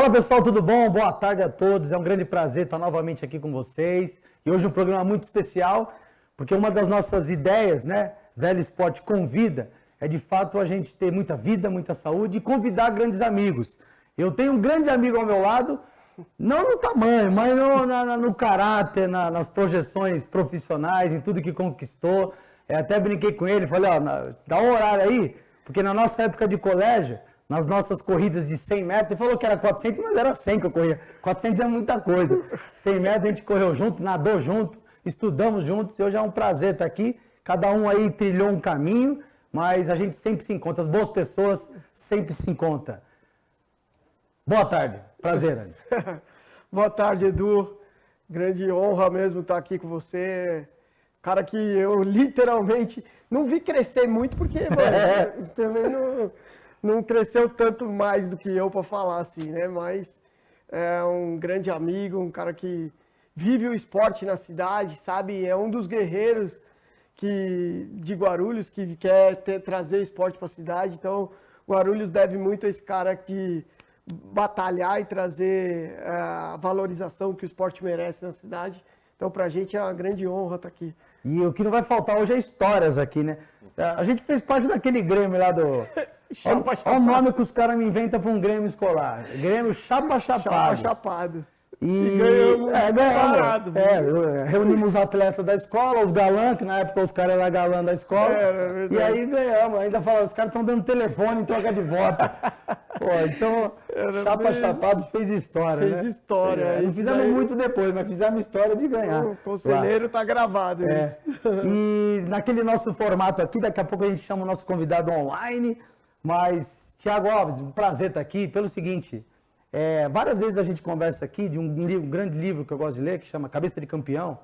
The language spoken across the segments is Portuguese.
Fala pessoal, tudo bom? Boa tarde a todos, é um grande prazer estar novamente aqui com vocês. E hoje um programa muito especial, porque uma das nossas ideias, né, Velho Esporte Convida, é de fato a gente ter muita vida, muita saúde e convidar grandes amigos. Eu tenho um grande amigo ao meu lado, não no tamanho, mas no caráter, nas projeções profissionais, em tudo que conquistou. Até brinquei com ele, falei, ó, dá um horário aí, porque na nossa época de colégio, nas nossas corridas de 100 metros, ele falou que era 400, mas era 100 que eu corria. 400 é muita coisa. 100 metros a gente correu junto, nadou junto, estudamos juntos, e hoje é um prazer estar aqui. Cada um aí trilhou um caminho, mas a gente sempre se encontra, as boas pessoas sempre se encontram. Boa tarde, prazer, Andy. Boa tarde, Edu. Grande honra mesmo estar aqui com você. Cara que eu literalmente não vi crescer muito, porque mano, também não cresceu tanto mais do que eu para falar assim, né? Mas é um grande amigo, um cara que vive o esporte na cidade, sabe? É um dos guerreiros de Guarulhos que quer trazer esporte para a cidade. Então, Guarulhos deve muito a esse cara que batalhar e trazer a valorização que o esporte merece na cidade. Então, pra gente é uma grande honra estar aqui. E o que não vai faltar hoje é histórias aqui, né? A gente fez parte daquele Grêmio lá do... Olha o nome que os caras me inventam para um Grêmio escolar. Grêmio Chapa Chapados. Chapa Chapados. E ganhamos. Reunimos os atletas da escola, os galãs, que na época os caras eram galã da escola. E aí ganhamos. Ainda falaram, os caras estão dando telefone em troca de voto. Pô, então, Chapa Chapados fez história, né? Fez história. Não fizemos muito depois, mas fizemos história de ganhar. O conselheiro tá gravado. E naquele nosso formato aqui, daqui a pouco a gente chama o nosso convidado online. Mas, Thiago Alves, um prazer estar aqui. Pelo seguinte, várias vezes a gente conversa aqui de um grande livro que eu gosto de ler, que chama Cabeça de Campeão.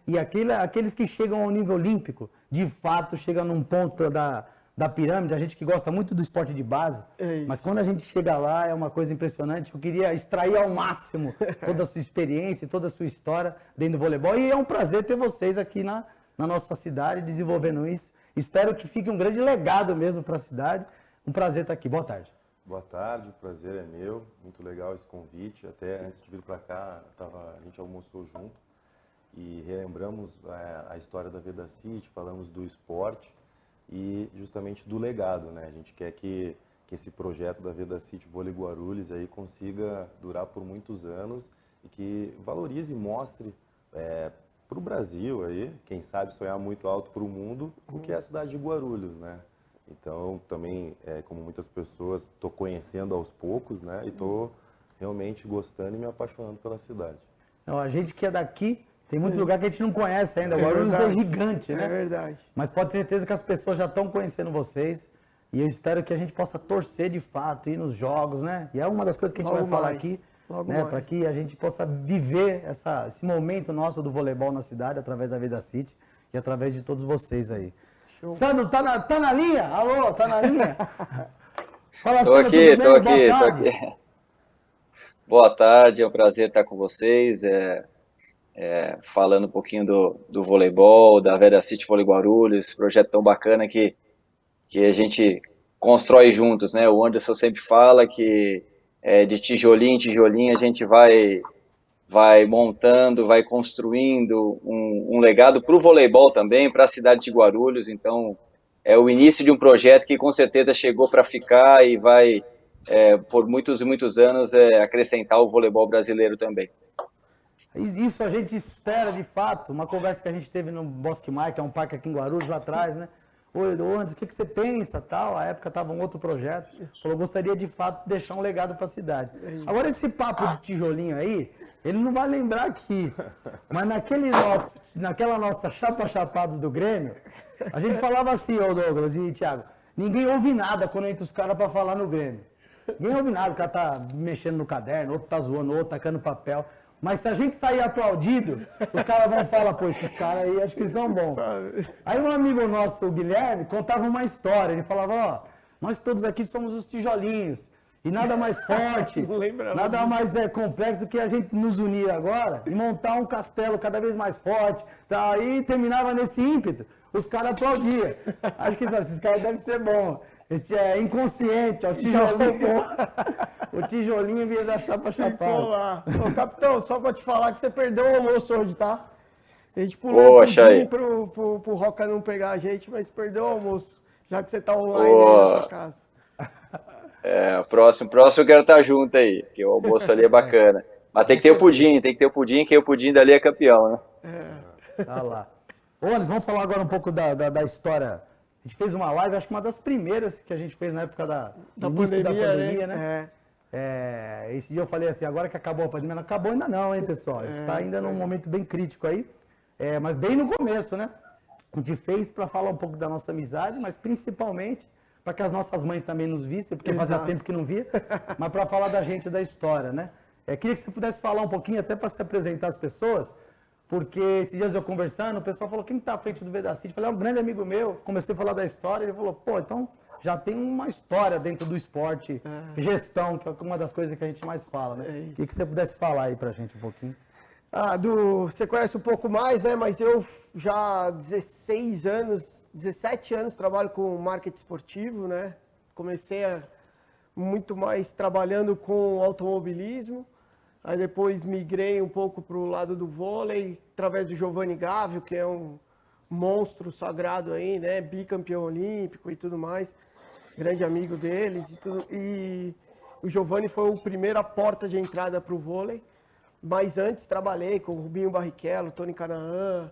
E aqueles que chegam ao nível olímpico, de fato, chegam num ponto da pirâmide. A gente que gosta muito do esporte de base, mas quando a gente chega lá é uma coisa impressionante. Eu queria extrair ao máximo toda a sua experiência, toda a sua história dentro do voleibol. E é um prazer ter vocês aqui na nossa cidade, desenvolvendo isso. Espero que fique um grande legado mesmo para a cidade. Um prazer estar aqui. Boa tarde. Boa tarde, o prazer é meu. Muito legal esse convite. Até antes de vir para cá, a gente almoçou junto e relembramos a história da Veda City, falamos do esporte e justamente do legado, né? A gente quer que esse projeto da Veda City Vôlei Guarulhos aí consiga durar por muitos anos e que valorize e mostre para o Brasil aí, quem sabe sonhar muito alto para o mundo, o que é a cidade de Guarulhos, né? Então, também, como muitas pessoas, estou conhecendo aos poucos, né? E estou realmente gostando e me apaixonando pela cidade. Não, a gente que é daqui, tem muito lugar que a gente não conhece ainda. Guarulhos é gigante, né? É verdade. Mas pode ter certeza que as pessoas já estão conhecendo vocês. E eu espero que a gente possa torcer de fato, ir nos jogos, né? E é uma das coisas que a gente vai falar aqui, né? Para que a gente possa viver esse momento nosso do voleibol na cidade, através da Veda City e através de todos vocês aí. Show. Sandro, tá na linha? Alô, tá na linha? Fala, tô Sandro, aqui, tô aqui. Boa tarde, é um prazer estar com vocês, falando um pouquinho do voleibol, da Veda City Vôlei Guarulhos, esse projeto tão bacana que a gente constrói juntos, né? O Anderson sempre fala que de tijolinho em tijolinho a gente vai montando, vai construindo um legado para o voleibol também, para a cidade de Guarulhos. Então, é o início de um projeto que com certeza chegou para ficar e vai, por muitos e muitos anos, acrescentar o voleibol brasileiro também. Isso a gente espera, de fato. Uma conversa que a gente teve no Bosque Mar, que é um parque aqui em Guarulhos, lá atrás, né? Oi, Anderson, o que você pensa, tal? A época estava um outro projeto. Falou, gostaria de fato de deixar um legado para a cidade. Agora, esse papo de tijolinho aí, ele não vai lembrar aqui, mas naquela nossa Chapa Chapados do Grêmio, a gente falava assim, ô Douglas e Thiago, ninguém ouve nada quando entra os caras para falar no Grêmio. Ninguém ouve nada, o cara tá mexendo no caderno, outro tá zoando, outro tacando papel. Mas se a gente sair aplaudido, os caras vão falar, pô, esses caras aí acho que são bons. Aí um amigo nosso, o Guilherme, contava uma história, ele falava, ó, nós todos aqui somos os tijolinhos. E nada mais forte, nada mais complexo do que a gente nos unir agora e montar um castelo cada vez mais forte. Tá? E terminava nesse ímpeto. os caras aplaudiam. Acho que esses caras devem ser bons. Esse é inconsciente, ó, o tijolinho. O tijolinho vinha da chapa chapada. Lá. Ô, capitão, só pra te falar que você perdeu o almoço hoje, tá? A gente pulou pro Roca não pegar a gente, mas perdeu o almoço, já que você tá online aí na tua casa. Próximo eu quero estar junto aí, porque o almoço ali é bacana. Mas tem que ter o pudim, que o pudim dali é campeão, né? Tá lá. Ô, Anderson, vamos falar agora um pouco da história. A gente fez uma live, acho que uma das primeiras que a gente fez na época da pandemia, né? Esse dia eu falei assim, agora que acabou a pandemia, não acabou ainda não, hein, pessoal? A gente está ainda num momento bem crítico aí, mas bem no começo, né? A gente fez para falar um pouco da nossa amizade, mas principalmente para que as nossas mães também nos vissem, porque fazia tempo que não via, mas para falar da gente, da história, né? Queria que você pudesse falar um pouquinho, até para se apresentar às pessoas, porque esses dias eu conversando, o pessoal falou, quem está à frente do Vedacity? Eu falei, é um grande amigo meu, comecei a falar da história, ele falou, pô, então já tem uma história dentro do esporte, gestão, que é uma das coisas que a gente mais fala, né? Queria que você pudesse falar aí pra gente um pouquinho. Você conhece um pouco mais, né? Mas eu já há 17 anos trabalho com marketing esportivo, né? Comecei muito mais trabalhando com automobilismo, aí depois migrei um pouco para o lado do vôlei, através do Giovanni Gávio, que é um monstro sagrado aí, né? Bicampeão olímpico e tudo mais, grande amigo deles e tudo. E o Giovanni foi a primeira porta de entrada para o vôlei, mas antes trabalhei com o Rubinho Barrichello, Tony Canaan,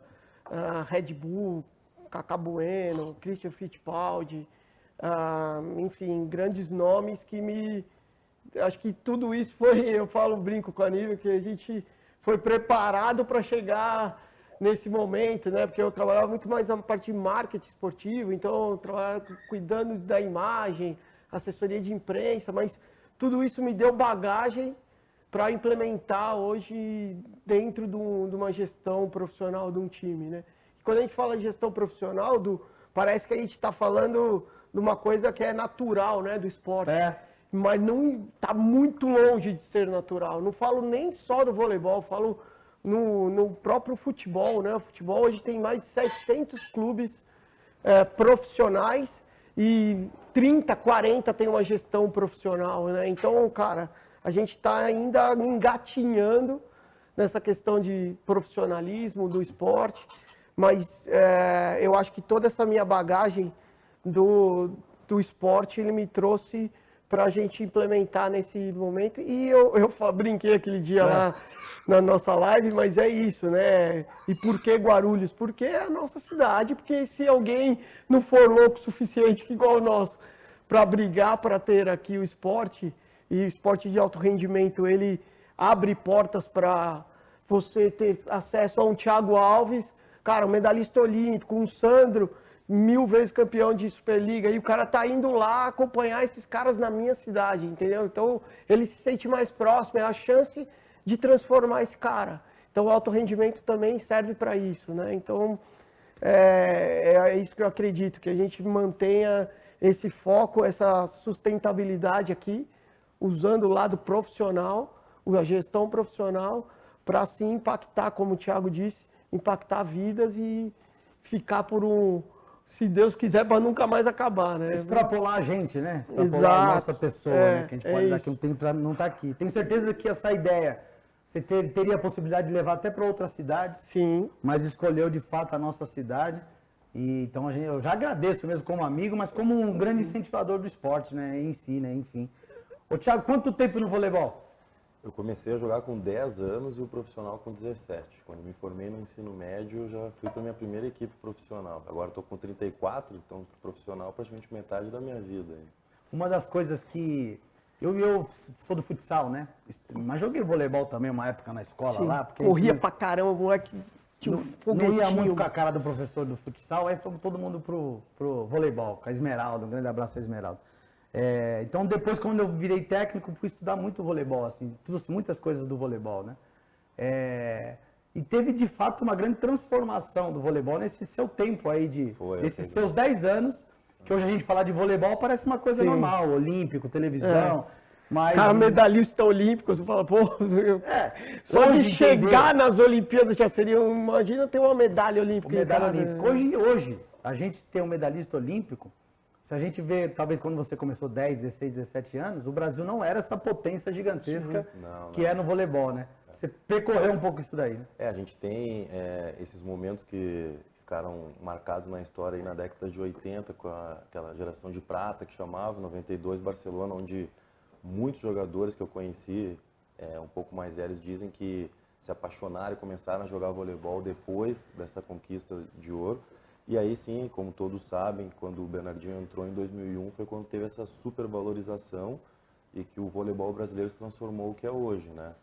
Red Bull, Cacá Bueno, Christian Fittipaldi, enfim, grandes nomes que acho que tudo isso foi, eu brinco com a Nívia, que a gente foi preparado para chegar nesse momento, né? Porque eu trabalhava muito mais na parte de marketing esportivo, então eu trabalhava cuidando da imagem, assessoria de imprensa, mas tudo isso me deu bagagem para implementar hoje dentro de uma gestão profissional de um time, né? E quando a gente fala de gestão profissional, parece que a gente está falando de uma coisa que é natural, né, do esporte. Mas não está muito longe de ser natural. Não falo nem só do voleibol, falo no próprio futebol, né? O futebol hoje tem mais de 700 clubes profissionais e 30, 40 tem uma gestão profissional, né? Então, cara, a gente está ainda engatinhando nessa questão de profissionalismo do esporte, mas eu acho que toda essa minha bagagem do esporte, ele me trouxe para a gente implementar nesse momento. E eu brinquei aquele dia lá na nossa live, mas é isso, né? E por que Guarulhos? Porque é a nossa cidade, porque se alguém não for louco o suficiente igual o nosso para brigar para ter aqui o esporte, e o esporte de alto rendimento, ele abre portas para você ter acesso a um Thiago Alves, cara, um medalhista olímpico, um Sandro, 1000 vezes campeão de Superliga, e o cara tá indo lá acompanhar esses caras na minha cidade, entendeu? Então, ele se sente mais próximo, é a chance de transformar esse cara. Então, o alto rendimento também serve para isso, né? Então, é isso que eu acredito, que a gente mantenha esse foco, essa sustentabilidade aqui, usando o lado profissional, a gestão profissional, para assim impactar, como o Thiago disse, impactar vidas e ficar se Deus quiser, para nunca mais acabar, né? Extrapolar a gente, né? Extrapolar a nossa pessoa, né? Que a gente pode daqui um tempo para não estar aqui. Tenho certeza que essa ideia você teria a possibilidade de levar até para outras cidades. Sim. Mas escolheu de fato a nossa cidade. E então eu já agradeço mesmo como amigo, mas como um grande incentivador do esporte, né? Em si, né? Enfim. Ô, Thiago, quanto tempo no voleibol? Eu comecei a jogar com 10 anos e o profissional com 17. Quando me formei no ensino médio, eu já fui para a minha primeira equipe profissional. Agora estou com 34, então profissional praticamente metade da minha vida. Uma das coisas que... Eu sou do futsal, né? Mas joguei voleibol também uma época na escola. Sim, lá. Porque corria pra caramba, o moleque tinha não ia muito com a cara do professor do futsal, aí fomos todo mundo pro voleibol, com a Esmeralda. Um grande abraço a Esmeralda. Então, depois, quando eu virei técnico, fui estudar muito voleibol, assim, trouxe muitas coisas do voleibol, né? E teve, de fato, uma grande transformação do voleibol nesse seu tempo aí, nesses seus 10 anos, que hoje a gente falar de voleibol parece uma coisa normal, olímpico, televisão, mas... Cara, medalhista olímpico, você fala, pô... Só de chegar nas Olimpíadas já seria, imagina ter uma medalha olímpica. Medalha olímpica. Hoje, a gente ter um medalhista olímpico, se a gente vê, talvez quando você começou 10, 16, 17 anos, o Brasil não era essa potência gigantesca que é no voleibol, né? Você percorreu um pouco isso daí, né? A gente tem esses momentos que ficaram marcados na história aí na década de 80, com aquela geração de prata que chamava, 92 Barcelona, onde muitos jogadores que eu conheci, um pouco mais velhos, dizem que se apaixonaram e começaram a jogar voleibol depois dessa conquista de ouro. E aí sim, como todos sabem, quando o Bernardinho entrou em 2001, foi quando teve essa supervalorização e que o voleibol brasileiro se transformou o que é hoje, né?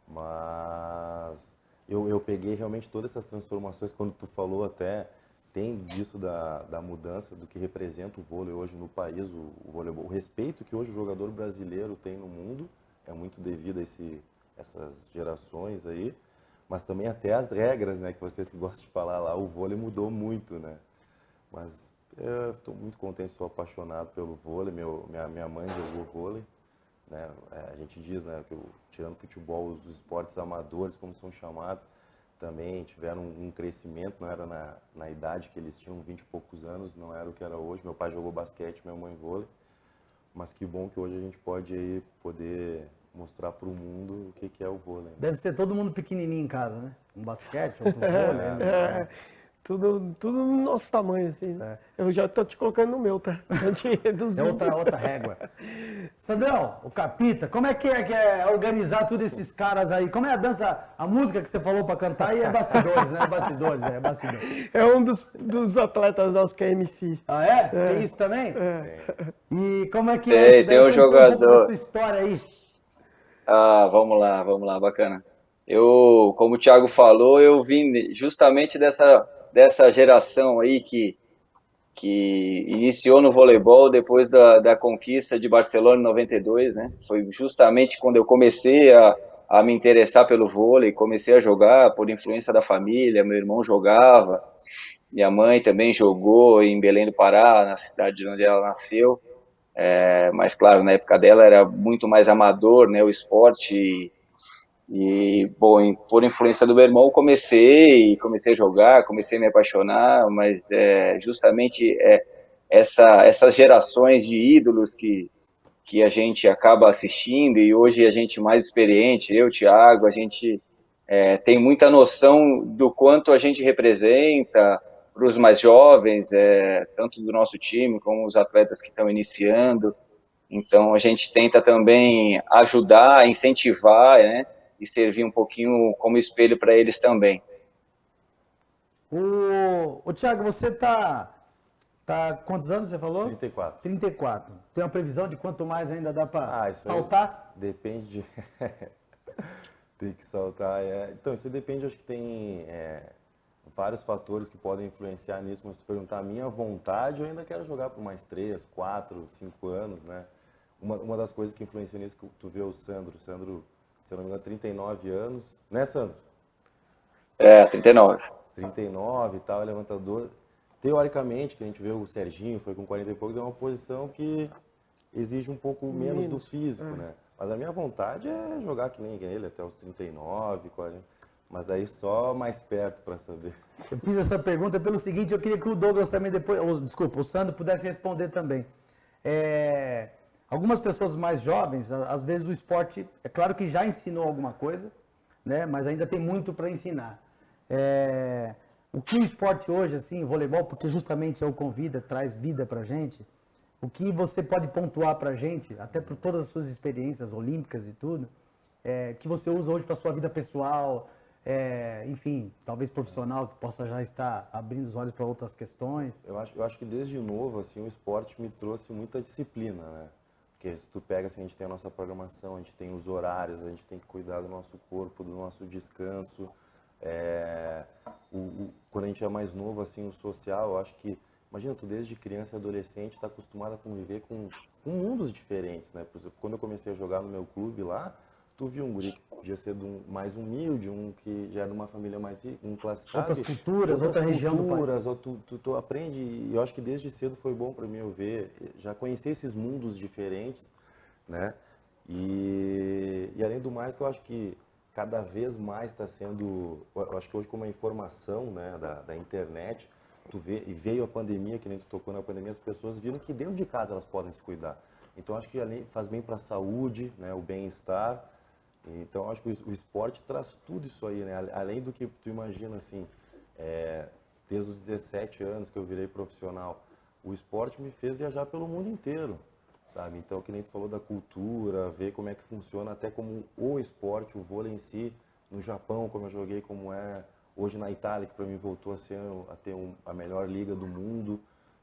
Mas eu peguei realmente todas essas transformações, quando tu falou até, tem disso da mudança, do que representa o vôlei hoje no país, o voleibol. O respeito que hoje o jogador brasileiro tem no mundo é muito devido a essas gerações aí, mas também até as regras, né, que vocês que gostam de falar lá, o vôlei mudou muito, né? Mas eu estou muito contente, sou apaixonado pelo vôlei, minha mãe jogou vôlei, né? A gente diz, né, que tirando futebol, os esportes amadores, como são chamados, também tiveram um crescimento, não era na idade que eles tinham, 20 e poucos anos, não era o que era hoje. Meu pai jogou basquete, minha mãe vôlei, mas que bom que hoje a gente pode aí poder mostrar para o mundo o que é o vôlei, né? Deve ser todo mundo pequenininho em casa, né? Um basquete, outro vôlei. Né? Tudo no nosso tamanho, assim. Né? Eu já tô te colocando no meu, tá? É outra régua. Sandrão, o Capita, como é que é organizar todos esses caras aí? Como é a dança, a música que você falou para cantar aí é bastidores, né? É bastidores. É um dos atletas nossos que é MC. Ah, é? Tem isso também? E como é que Tem, é isso daí? tem um Conta um pouco da jogador. sua história aí. Vamos lá, bacana. Como o Thiago falou, eu vim justamente dessa geração aí que iniciou no voleibol depois da conquista de Barcelona em 92, né? Foi justamente quando eu comecei a me interessar pelo vôlei, comecei a jogar por influência da família, meu irmão jogava, minha mãe também jogou em Belém do Pará, na cidade onde ela nasceu, mas claro, na época dela era muito mais amador, né, o esporte. Bom, por influência do meu irmão, comecei a jogar, comecei a me apaixonar, mas justamente essas gerações de ídolos que a gente acaba assistindo, e hoje a gente mais experiente, eu, Thiago, a gente tem muita noção do quanto a gente representa para os mais jovens, tanto do nosso time como os atletas que estão iniciando. Então, a gente tenta também ajudar, incentivar, né, e servir um pouquinho como espelho para eles também. O Thiago, você tá quantos anos você falou? 34. 34. Tem uma previsão de quanto mais ainda dá para Isso saltar? Depende de... Tem que saltar, Então, isso depende, acho que tem vários fatores que podem influenciar nisso, mas se tu perguntar a minha vontade, eu ainda quero jogar por mais 3, 4, 5 anos, né? Uma das coisas que influencia nisso, que tu vê o Sandro, se eu não me engano, 39 anos, né, Sandro? 39. 39 e tal, é levantador. Teoricamente, que a gente vê o Serginho, foi com 40 e poucos, é uma posição que exige um pouco menos do físico, né? Mas a minha vontade é jogar que nem ele, até os 39, 40, mas daí só mais perto para saber. Eu fiz essa pergunta pelo seguinte, eu queria que o Douglas também depois, desculpa, o Sandro pudesse responder também. Algumas pessoas mais jovens, às vezes o esporte, é claro que já ensinou alguma coisa, né? Mas ainda tem muito para ensinar. O que o esporte hoje, assim, o voleibol, porque justamente é o convida, traz vida pra gente, o que você pode pontuar pra gente, até por todas as suas experiências olímpicas e tudo, que você usa hoje para sua vida pessoal, enfim, talvez profissional, que possa já estar abrindo os olhos para outras questões? Eu acho que desde novo, assim, o esporte me trouxe muita disciplina, né? Porque se tu pega, assim, a gente tem a nossa programação, a gente tem os horários, a gente tem que cuidar do nosso corpo, do nosso descanso. Quando a gente é mais novo, assim, o social, eu acho que, imagina, tu desde criança e adolescente está acostumado a conviver com mundos diferentes, né? Por exemplo, quando eu comecei a jogar no meu clube lá, tu viu um guri que podia ser mais humilde, um que já era de uma família mais rica, um classificado. Outras culturas, outra região do país. Tu aprende, e eu acho que desde cedo foi bom para mim eu ver, já conhecer esses mundos diferentes, né? E além do mais, que eu acho que cada vez mais está sendo, eu acho que hoje com a informação, né, da internet, e veio a pandemia, que nem tu tocou na pandemia, as pessoas viram que dentro de casa elas podem se cuidar. Então, acho que faz bem para a saúde, né, o bem-estar. Então, acho que o esporte traz tudo isso aí, né? Além do que tu imagina, assim, desde os 17 anos que eu virei profissional, o esporte me fez viajar pelo mundo inteiro, sabe? Então, que nem tu falou da cultura, ver como é que funciona, até como o esporte, o vôlei em si, no Japão, como eu joguei, como é hoje na Itália, que para mim voltou a ter a melhor liga do mundo.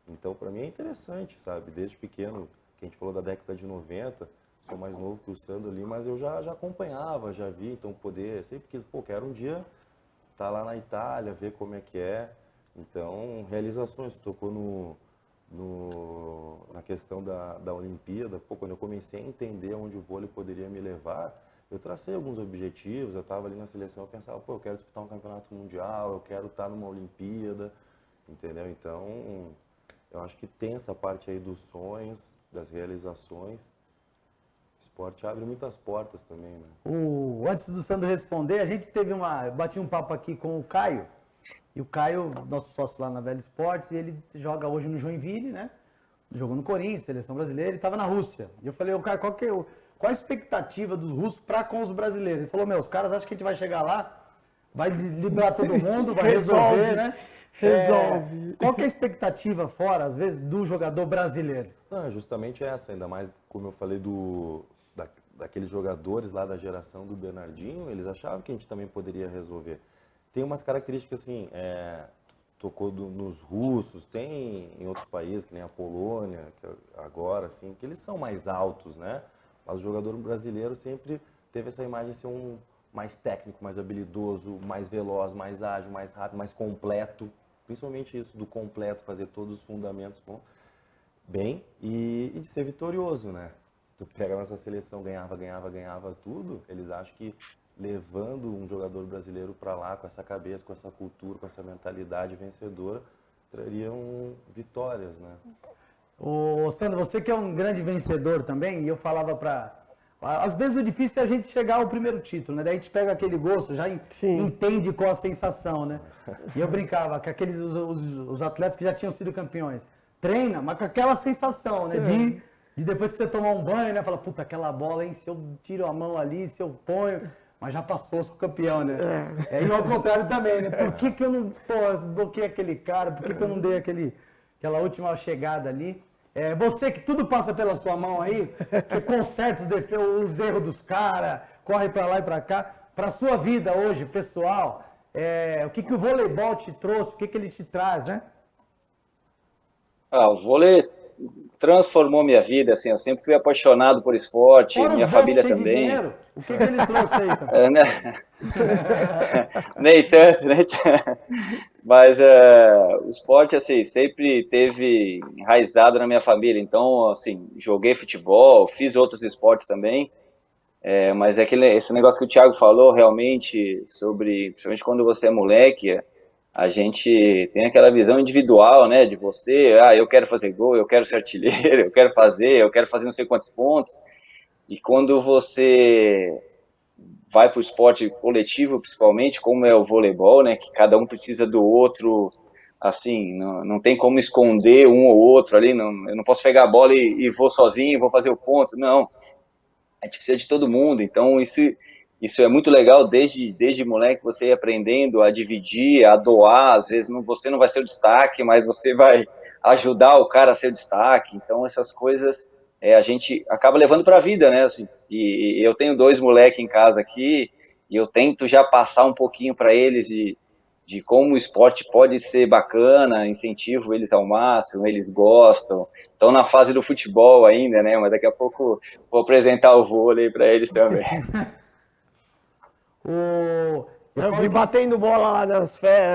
Então, para mim é interessante, sabe? Desde pequeno, que a gente falou da década de 90, sou mais novo que o Sandro ali, mas eu já acompanhava, já vi, então sempre quis, quero um dia estar lá na Itália, ver como é que é. Então, realizações, tocou na questão da Olimpíada. Quando eu comecei a entender onde o vôlei poderia me levar, eu tracei alguns objetivos, eu estava ali na seleção, eu pensava, eu quero disputar um campeonato mundial, eu quero estar numa Olimpíada, entendeu? Então, eu acho que tem essa parte aí dos sonhos, das realizações. O esporte abre muitas portas também, né? Antes do Sandro responder, a gente bati um papo aqui com o Caio, e o Caio, nosso sócio lá na Velho Esportes, e ele joga hoje no Joinville, né? Jogou no Corinthians, seleção brasileira, e estava na Rússia. E eu falei, o Caio, qual a expectativa dos russos com os brasileiros? Ele falou, os caras acham que a gente vai chegar lá, vai liberar todo mundo, vai resolver, né? Resolve. Qual que é a expectativa fora, às vezes, do jogador brasileiro? Não, justamente essa, ainda mais como eu falei daqueles jogadores lá da geração do Bernardinho, eles achavam que a gente também poderia resolver. Tem umas características assim, tocou nos russos, tem em outros países, que nem a Polônia, agora, assim, que eles são mais altos, né? Mas o jogador brasileiro sempre teve essa imagem de ser mais técnico, mais habilidoso, mais veloz, mais ágil, mais rápido, mais completo. Principalmente isso do completo, fazer todos os fundamentos bem e de ser vitorioso, né? Se tu pega nossa seleção, ganhava tudo, eles acham que levando um jogador brasileiro para lá com essa cabeça, com essa cultura, com essa mentalidade vencedora, trariam vitórias, né? Ô, Sandro, você que é um grande vencedor também, e eu falava às vezes o difícil é a gente chegar ao primeiro título, né? Daí a gente pega aquele gosto, já entende qual a sensação, né? E eu brincava que os atletas que já tinham sido campeões, treina, mas com aquela sensação, né? De depois que você tomar um banho, né? Fala, puta, aquela bola, hein? Se eu tiro a mão ali, se eu ponho... Mas já passou, sou campeão, né? E ao contrário também, né? Por que eu não bloqueei aquele cara? Por que eu não dei aquela última chegada ali? Você que tudo passa pela sua mão aí, que conserta os erros dos caras, corre para lá e para cá. Para a sua vida hoje, pessoal, o que o voleibol te trouxe, o que ele te traz, né? O vôlei transformou minha vida, assim, eu sempre fui apaixonado por esporte, Fora minha os família cheios de também. dinheiro, o que ele trouxe aí, cara? Nem tanto. Mas o esporte, assim, sempre teve enraizado na minha família. Então, assim, joguei futebol, fiz outros esportes também. Mas esse negócio que o Thiago falou, realmente, principalmente quando você é moleque, a gente tem aquela visão individual, né, de você, eu quero fazer gol, eu quero ser artilheiro, eu quero fazer não sei quantos pontos. E quando você vai para o esporte coletivo, principalmente, como é o voleibol, né, que cada um precisa do outro, assim, não tem como esconder um ou outro ali, eu não posso pegar a bola e vou sozinho, vou fazer o ponto, não. A gente precisa de todo mundo, então isso é muito legal, desde moleque, você ir aprendendo a dividir, a doar, às vezes você não vai ser o destaque, mas você vai ajudar o cara a ser o destaque, então essas coisas a gente acaba levando para a vida, né, assim, e eu tenho 2 moleques em casa aqui, e eu tento já passar um pouquinho para eles de como o esporte pode ser bacana, incentivo eles ao máximo, eles gostam, estão na fase do futebol ainda, né, mas daqui a pouco vou apresentar o vôlei para eles também. Eu fui batendo bola lá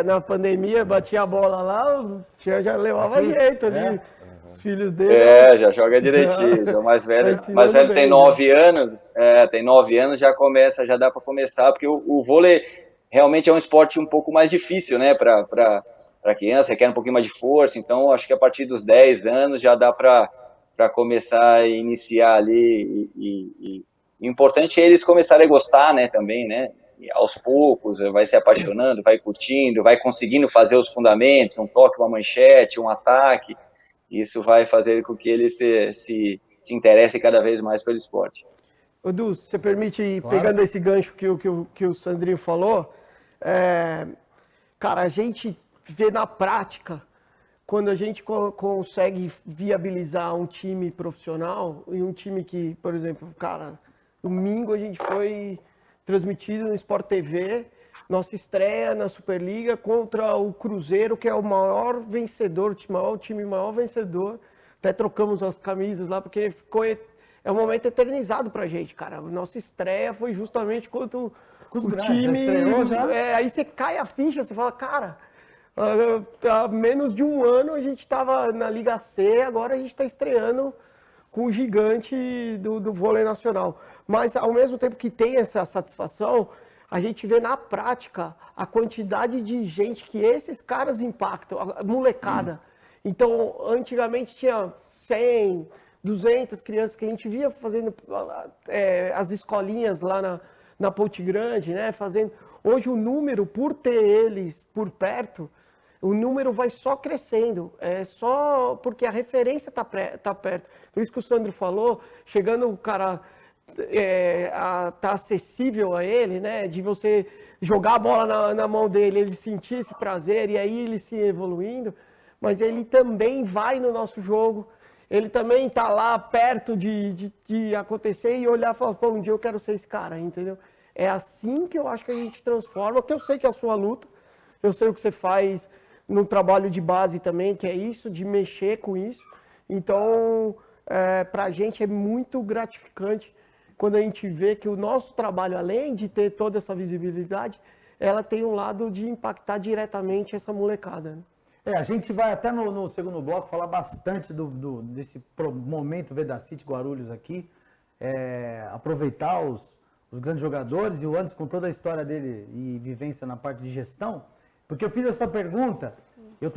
na pandemia, batia a bola lá, o Tia já levava jeito ali. Os filhos dele. Já joga direitinho. Já o mais velho bem, tem 9 anos. Tem 9 anos, já dá para começar, porque o vôlei realmente é um esporte um pouco mais difícil, né, para criança, requer um pouquinho mais de força, então acho que a partir dos 10 anos já dá para começar a iniciar ali, e o importante é eles começarem a gostar, né, também, né, aos poucos, vai se apaixonando, vai curtindo, vai conseguindo fazer os fundamentos, um toque, uma manchete, um ataque. Isso vai fazer com que ele se interesse cada vez mais pelo esporte. Edu, você permite, Claro. pegando esse gancho que o Sandrinho falou, cara, a gente vê na prática, quando a gente consegue viabilizar um time profissional e um time que, por exemplo, cara, domingo a gente foi transmitido no Sport TV, nossa estreia na Superliga contra o Cruzeiro, que é o maior vencedor, o time maior vencedor. Até trocamos as camisas lá, porque é um momento eternizado pra gente, cara. Nossa estreia foi justamente contra o grandes, time. já estreou já? Aí você cai a ficha, você fala, cara, há menos de um ano a gente estava na Liga C, agora a gente está estreando com o gigante do vôlei nacional. Mas, ao mesmo tempo que tem essa satisfação, a gente vê na prática a quantidade de gente que esses caras impactam, a molecada. Então, antigamente tinha 100, 200 crianças que a gente via fazendo as escolinhas lá na Ponte Grande, né? Fazendo. Hoje o número, por ter eles por perto, o número vai só crescendo. É só porque a referência está perto. Por isso que o Sandro falou, chegando o cara tá acessível a ele, né? De você jogar a bola na mão dele, ele sentir esse prazer e aí ele se evoluindo. Mas ele também vai no nosso jogo. Ele também está lá perto de acontecer e olhar e falar, pô, um dia eu quero ser esse cara, entendeu? É assim que eu acho que a gente transforma, porque eu sei que é a sua luta, eu sei o que você faz no trabalho de base também, que é isso, de mexer com isso. Então, para a gente é muito gratificante quando a gente vê que o nosso trabalho, além de ter toda essa visibilidade, ela tem um lado de impactar diretamente essa molecada, né? A gente vai até no segundo bloco falar bastante desse momento Vedacity Guarulhos aqui, aproveitar os grandes jogadores e o Anderson com toda a história dele e vivência na parte de gestão, porque eu fiz essa pergunta, eu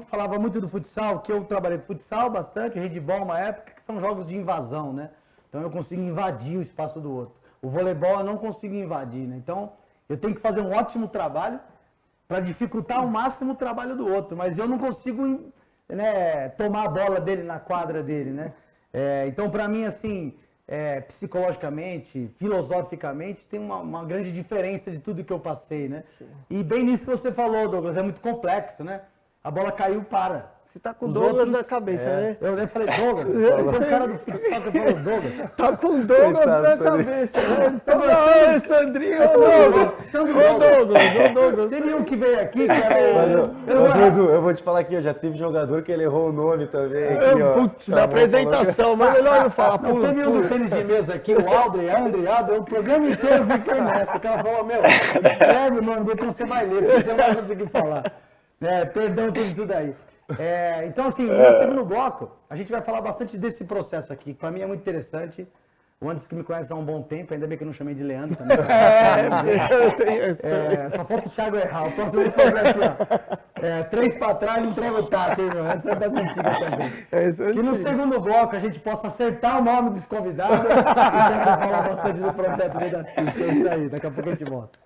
falava muito do futsal, que eu trabalhei com futsal bastante, handball uma época, que são jogos de invasão, né? Então eu consigo invadir o espaço do outro. O voleibol eu não consigo invadir, né? Então eu tenho que fazer um ótimo trabalho para dificultar ao máximo o trabalho do outro, mas eu não consigo, né, tomar a bola dele na quadra dele, né? Então para mim, assim, psicologicamente, filosoficamente, tem uma grande diferença de tudo que eu passei, né? Sim. E bem nisso que você falou, Douglas, é muito complexo, né? A bola caiu, para. Você tá com o Douglas na cabeça, né? Eu falei, Douglas, tem um cara do futsal que falou Douglas. Tá com o Douglas na cabeça, né? Sandrinho, Douglas. Teve um que veio aqui, que era Mas, Edu, eu vou te falar aqui, já teve jogador que ele errou o nome também. Aqui, putz, na apresentação, mas melhor não falar. Teve um do tênis de mesa aqui, o Aldrey, o programa inteiro fiquei nessa. O cara falou, escreve o nome dele que você vai ler, porque você não vai conseguir falar. Perdão tudo isso daí. Então, assim, no segundo bloco, a gente vai falar bastante desse processo aqui, que para mim é muito interessante. O Anderson que me conhece há um bom tempo, ainda bem que eu não chamei de Leandro também. Só falta o Thiago errar. O próximo eu vou fazer aqui, ó. 3 para trás e entrega o taco, hein, meu? Essa é das antigas também. Que no segundo bloco a gente possa acertar o nome dos convidados e possa falar bastante do projeto Vedacity. É isso aí, daqui a pouco a gente volta.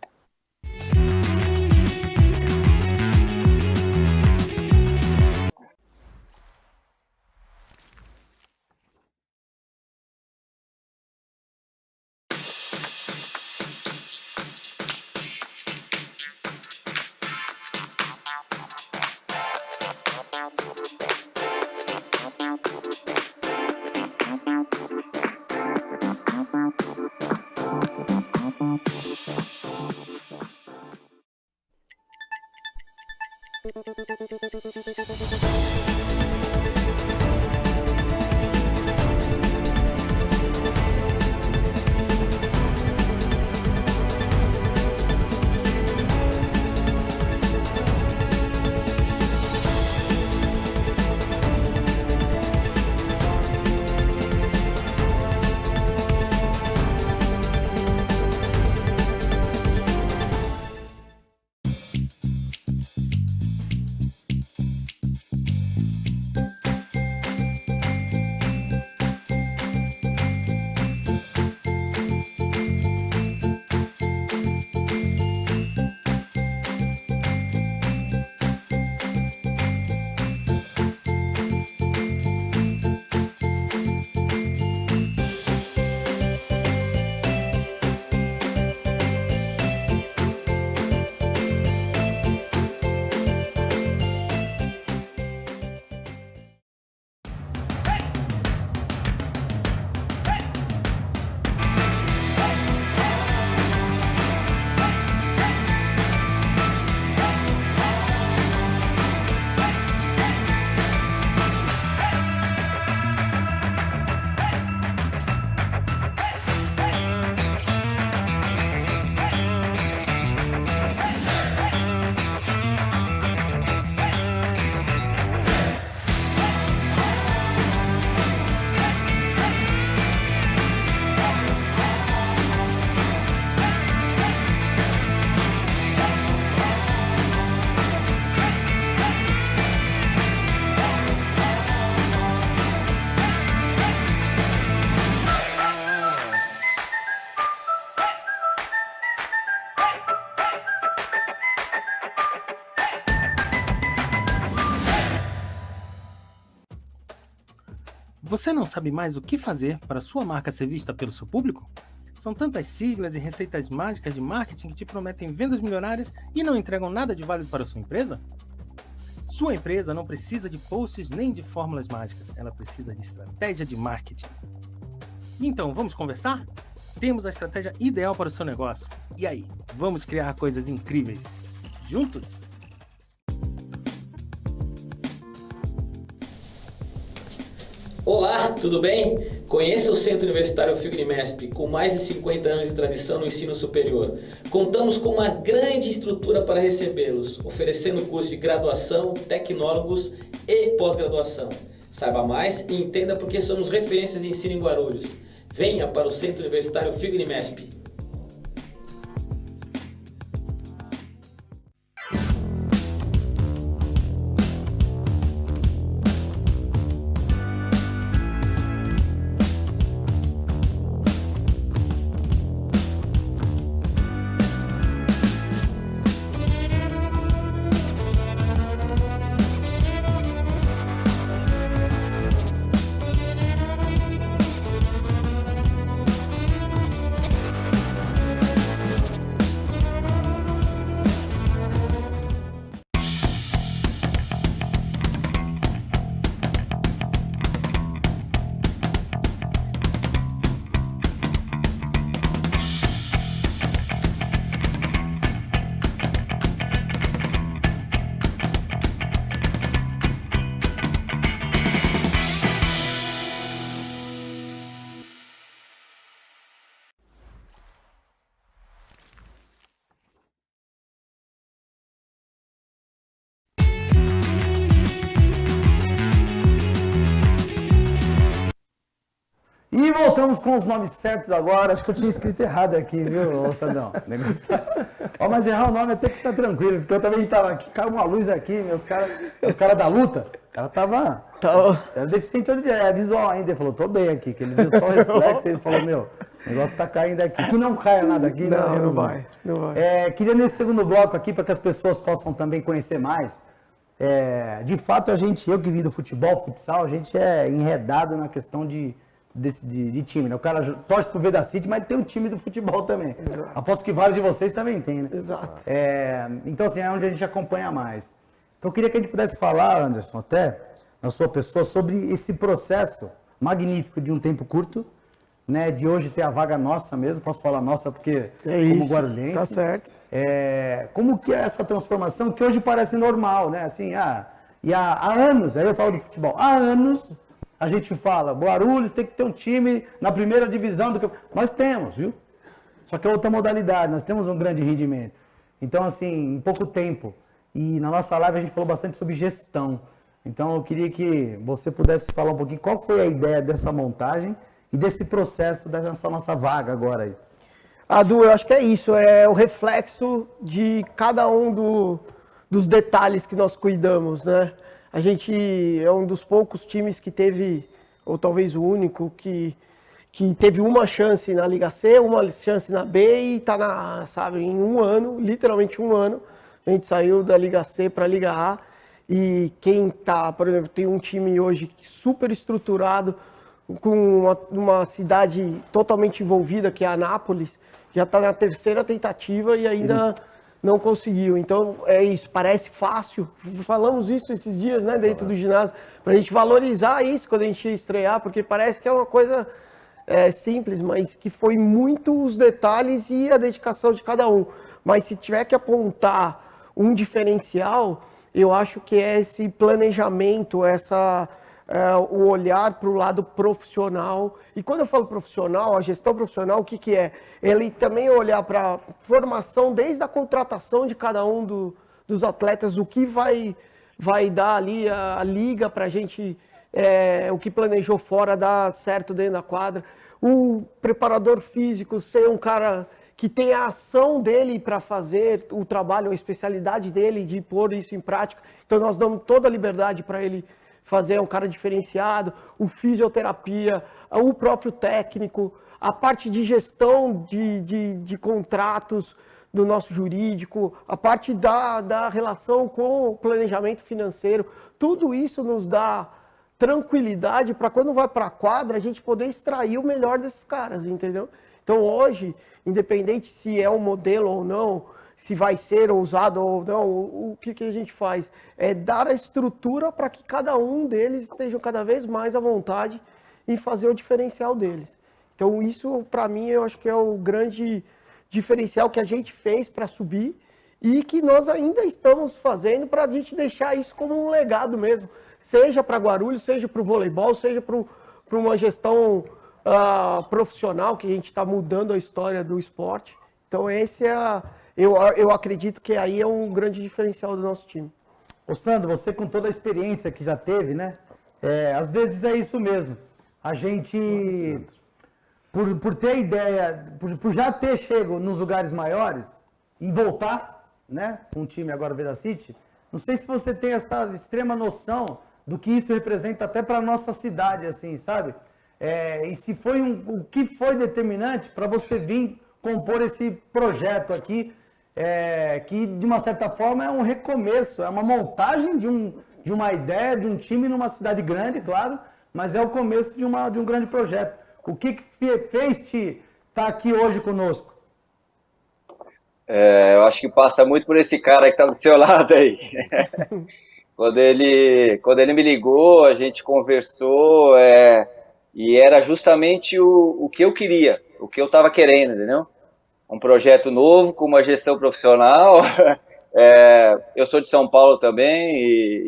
Você não sabe mais o que fazer para sua marca ser vista pelo seu público? São tantas siglas e receitas mágicas de marketing que te prometem vendas milionárias e não entregam nada de válido para a sua empresa? Sua empresa não precisa de posts nem de fórmulas mágicas, ela precisa de estratégia de marketing. Então, vamos conversar? Temos a estratégia ideal para o seu negócio. E aí, vamos criar coisas incríveis juntos? Olá, tudo bem? Conheça o Centro Universitário Figlimesp, com mais de 50 anos de tradição no ensino superior. Contamos com uma grande estrutura para recebê-los, oferecendo cursos de graduação, tecnólogos e pós-graduação. Saiba mais e entenda por que somos referências de ensino em Guarulhos. Venha para o Centro Universitário Figlimesp. E voltamos com os nomes certos agora. Acho que eu tinha escrito errado aqui, viu, Sandrão? Ó, mas errar o nome até que tá tranquilo, porque eu também estava aqui, caiu uma luz aqui, os cara da luta, o cara tava era deficiente visual ainda. Ele falou, tô bem aqui, que ele viu só o reflexo, ele falou, meu, o negócio tá caindo aqui. Que não caia nada aqui. Não vai. Queria nesse segundo bloco aqui, para que as pessoas possam também conhecer mais. De fato, eu que vim do futebol, futsal, a gente é enredado na questão de time, né? O cara torce pro Veda City, mas tem um time do futebol também. Exato. Aposto que vários de vocês também tem, né? Exato. Então, assim, é onde a gente acompanha mais. Então, eu queria que a gente pudesse falar, Anderson, até, na sua pessoa, sobre esse processo magnífico de um tempo curto, né? De hoje ter a vaga nossa mesmo, posso falar nossa porque como guarulhense. Tá certo. Como que é essa transformação que hoje parece normal, né? Assim, e há anos, aí eu falo do futebol, há anos a gente fala, Guarulhos tem que ter um time na primeira divisão do campeonato. Nós temos, viu? Só que é outra modalidade, nós temos um grande rendimento. Então, assim, em pouco tempo. E na nossa live a gente falou bastante sobre gestão. Então, eu queria que você pudesse falar um pouquinho qual foi a ideia dessa montagem e desse processo dessa nossa vaga agora aí. Adu, eu acho que é isso, é o reflexo de cada um dos detalhes que nós cuidamos, né? A gente é um dos poucos times que teve, ou talvez o único, que teve uma chance na Liga C, uma chance na B e está em um ano, literalmente um ano, a gente saiu da Liga C para a Liga A. E quem tá, por exemplo, tem um time hoje super estruturado, com uma cidade totalmente envolvida, que é Anápolis, já está na terceira tentativa e ainda não conseguiu. Então é isso, parece fácil. Falamos isso esses dias, né, dentro do ginásio, para a gente valorizar isso quando a gente ia estrear, porque parece que é uma coisa simples, mas que foi muito os detalhes e a dedicação de cada um. Mas se tiver que apontar um diferencial, eu acho que é esse planejamento, o olhar para o lado profissional. E quando eu falo profissional, a gestão profissional, o que é? Ele também olhar para a formação, desde a contratação de cada um dos atletas, o que vai dar ali a liga para a gente, o que planejou fora dar certo dentro da quadra. O preparador físico ser um cara que tem a ação dele para fazer o trabalho, a especialidade dele de pôr isso em prática. Então nós damos toda a liberdade para ele fazer, um cara diferenciado, o fisioterapia, o próprio técnico, a parte de gestão de contratos do nosso jurídico, a parte da relação com o planejamento financeiro, tudo isso nos dá tranquilidade para quando vai para a quadra a gente poder extrair o melhor desses caras, entendeu? Então hoje, independente se é um modelo ou não, se vai ser usado ou não, o que a gente faz? É dar a estrutura para que cada um deles esteja cada vez mais à vontade em fazer o diferencial deles. Então isso, para mim, eu acho que é o grande diferencial que a gente fez para subir e que nós ainda estamos fazendo para a gente deixar isso como um legado mesmo, seja para Guarulhos, seja para o voleibol, seja para uma gestão profissional, que a gente está mudando a história do esporte. Então esse eu acredito que aí é um grande diferencial do nosso time. Ô Sandro, você com toda a experiência que já teve, né? Às vezes é isso mesmo. A gente, por ter a ideia, por já ter chego nos lugares maiores e voltar, né? Com o time agora Vedacity, não sei se você tem essa extrema noção do que isso representa até para a nossa cidade, assim, sabe? E se foi o que foi determinante para você vir compor esse projeto aqui, que de uma certa forma é um recomeço, é uma montagem de uma ideia, de um time numa cidade grande, claro, mas é o começo de um grande projeto. O que fez te estar aqui hoje conosco? Eu acho que passa muito por esse cara que está do seu lado aí. Quando ele me ligou, a gente conversou, e era justamente o que eu queria, o que eu estava querendo, entendeu? Um projeto novo, com uma gestão profissional. Eu sou de São Paulo também,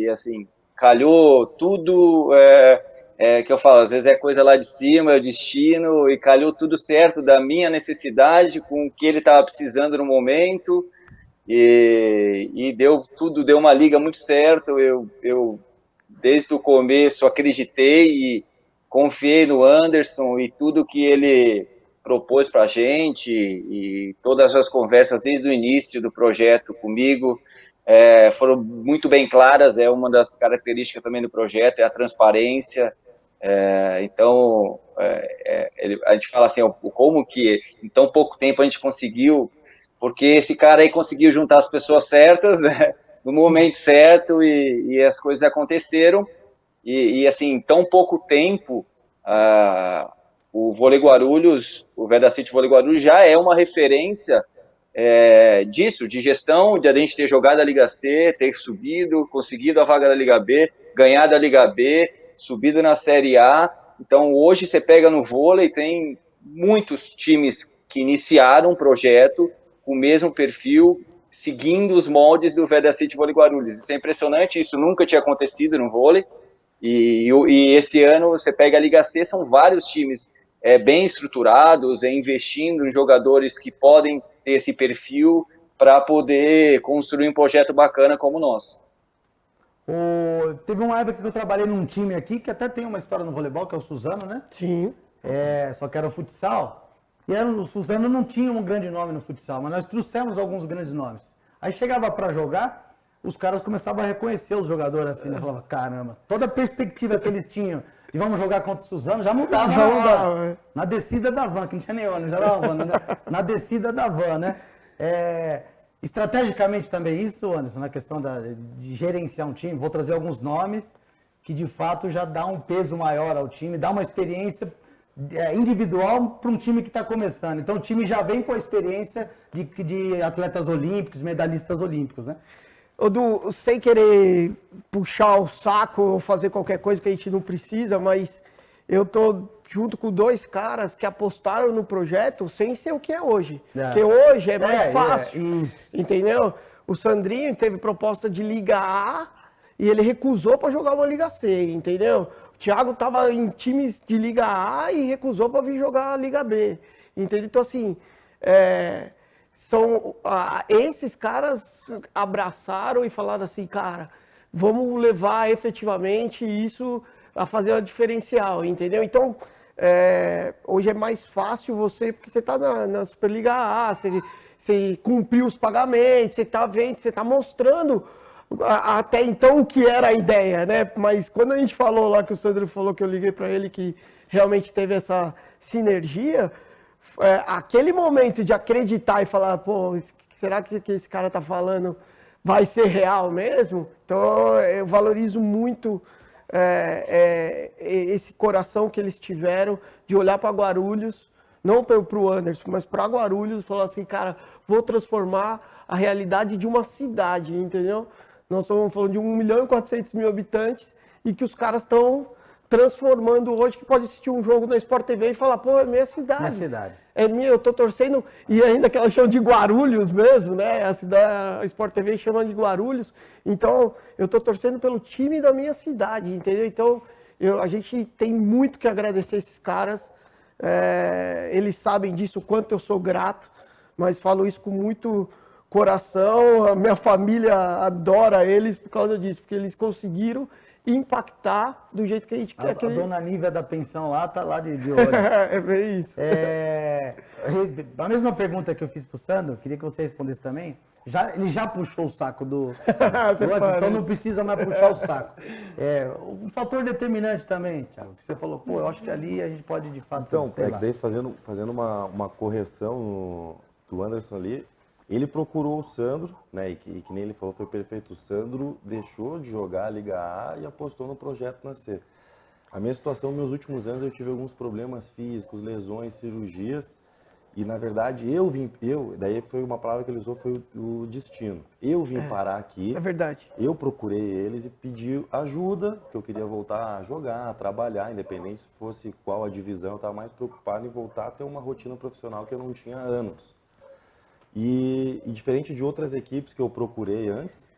e assim, calhou tudo, que eu falo, às vezes é coisa lá de cima, é o destino, e calhou tudo certo da minha necessidade, com o que ele estava precisando no momento, e deu uma liga muito certo. Eu desde o começo acreditei e confiei no Anderson e tudo que ele propôs para a gente, e todas as conversas desde o início do projeto comigo foram muito bem claras. É uma das características também do projeto, é a transparência. Então, a gente fala assim, como que em tão pouco tempo a gente conseguiu, porque esse cara aí conseguiu juntar as pessoas certas, né, no momento certo, e as coisas aconteceram, e assim, em tão pouco tempo, o Vôlei Guarulhos, o Vedacity Vôlei Guarulhos já é uma referência disso, de gestão, de a gente ter jogado a Liga C, ter subido, conseguido a vaga da Liga B, ganhado a Liga B, subido na Série A. Então hoje você pega no vôlei, tem muitos times que iniciaram um projeto com o mesmo perfil, seguindo os moldes do Vedacity Vôlei Guarulhos. Isso é impressionante, isso nunca tinha acontecido no vôlei, e esse ano você pega a Liga C, são vários times bem estruturados, investindo em jogadores que podem ter esse perfil para poder construir um projeto bacana como o nosso. Teve uma época que eu trabalhei num time aqui, que até tem uma história no voleibol, que é o Suzano, né? Sim. Só que era o futsal. E o Suzano não tinha um grande nome no futsal, mas nós trouxemos alguns grandes nomes. Aí chegava para jogar, os caras começavam a reconhecer os jogadores assim, né? Falavam, caramba, toda a perspectiva que eles tinham de vamos jogar contra o Suzano já mudava. Na descida da van, que não tinha nem ônibus, já era uma van, né? Na descida da van, né? Estrategicamente também isso, Anderson, na questão de gerenciar um time, vou trazer alguns nomes que de fato já dá um peso maior ao time, dá uma experiência individual para um time que está começando. Então o time já vem com a experiência de atletas olímpicos, medalhistas olímpicos, né? Odu, sem querer puxar o saco ou fazer qualquer coisa que a gente não precisa, mas eu tô junto com dois caras que apostaram no projeto sem ser o que é hoje. Porque hoje é mais fácil, entendeu? O Sandrinho teve proposta de Liga A e ele recusou para jogar uma Liga C, entendeu? O Thiago estava em times de Liga A e recusou para vir jogar a Liga B, entendeu? Então, assim, esses caras abraçaram e falaram assim, cara, vamos levar efetivamente isso a fazer um diferencial, entendeu? Então, hoje é mais fácil porque você está na Superliga A, você cumpriu os pagamentos, você está vendo, você está mostrando até então o que era a ideia, né? Mas quando a gente falou lá, que o Sandro falou, que eu liguei para ele, que realmente teve essa sinergia, aquele momento de acreditar e falar, pô, será que esse cara está falando vai ser real mesmo? Então eu valorizo muito esse coração que eles tiveram de olhar para Guarulhos, não para o Anderson, mas para Guarulhos, falar assim, cara, vou transformar a realidade de uma cidade, entendeu? Nós estamos falando de 1.400.000 habitantes e que os caras estão transformando hoje, que pode assistir um jogo na Sport TV e falar, pô, é minha cidade. Minha cidade. É minha, eu tô torcendo, e ainda que ela chama de Guarulhos mesmo, né? A Sport TV chama de Guarulhos, então eu tô torcendo pelo time da minha cidade, entendeu? Então a gente tem muito que agradecer esses caras, eles sabem disso, o quanto eu sou grato, mas falo isso com muito coração, a minha família adora eles por causa disso, porque eles conseguiram impactar do jeito que a gente quer. A dona Nívia da pensão lá tá lá de olho. É bem isso. A mesma pergunta que eu fiz pro Sandro, queria que você respondesse também. Ele já puxou o saco do Anderson, então não precisa mais puxar o saco. Um fator determinante também, Thiago, que você falou, pô, eu acho que ali a gente pode de fato... Então, daí fazendo uma correção do Anderson ali, ele procurou o Sandro, né, e que nem ele falou, foi perfeito. O Sandro deixou de jogar a Liga A e apostou no projeto nascer. A minha situação, nos meus últimos anos, eu tive alguns problemas físicos, lesões, cirurgias, e na verdade daí foi uma palavra que ele usou, foi o destino. Eu vim parar aqui, é verdade. Eu procurei eles e pedi ajuda, que eu queria voltar a jogar, a trabalhar, independente se fosse qual a divisão, eu estava mais preocupado em voltar a ter uma rotina profissional que eu não tinha há anos. E diferente de outras equipes que eu procurei antes,